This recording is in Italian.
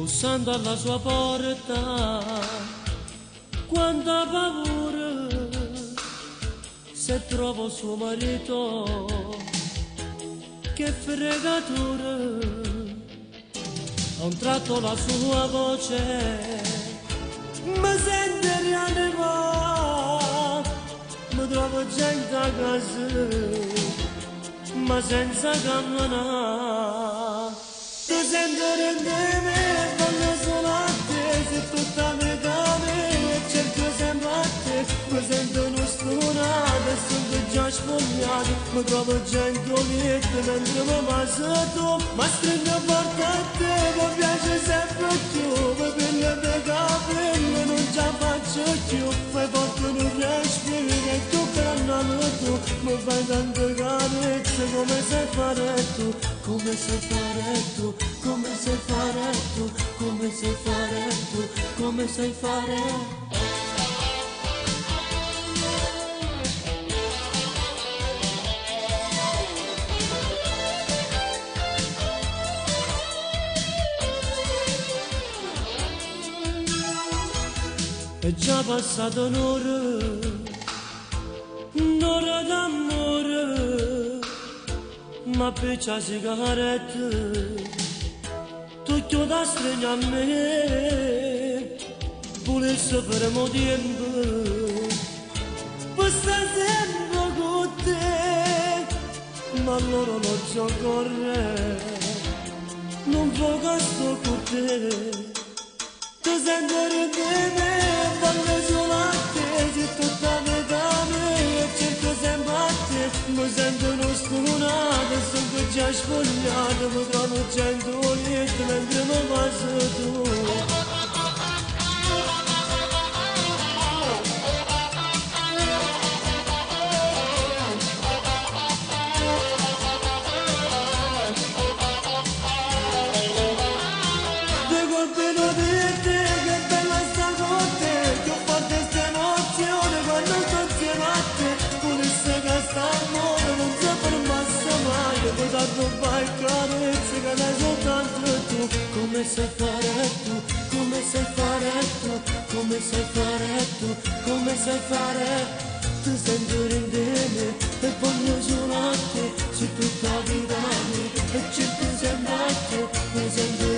bussando alla sua porta, quanta paura se trovo suo marito, che fregatura. A un tratto la sua voce mi sente rianimare, mi trovo gente a casa ma senza camminare. Ti sento rendere, parlo solo a te, se tutta metà me, cerco sempre a te, mi sento uno stonato, sono già spogliato, mi trovo gentiletta mentre mi passa tu, ma stringo forte a te, mi piace sempre più, mi prende dei capelli, non ce la faccio più, fai forte un respiro, che tu grannami tu, mi fai tante carezze, come sai fare tu, come sai fare tu, come sai fare tu, come sai fare tu, come sai fare. È già passato un'ora d'amore, ma per la sigaretta tu chiudi stringi a me, pure se fermo tempo, per stare sempre con te, ma allora non so correre, non può che sto con te. Tu senti ridere, parlo solo a te, se tutta metà me, cerco sempre a te, mi sento uno stonato, sono già spogliato, mi trovo gentiletta mentre mi passi tu. Non fai carezze che lei soltanto tu, come sai fare tu, come sai fare tu, come sai fare tu, come sai fare. Ti sento rendere e voglio solo a te, se tutta la vita mi e cerco sempre a te, mi sento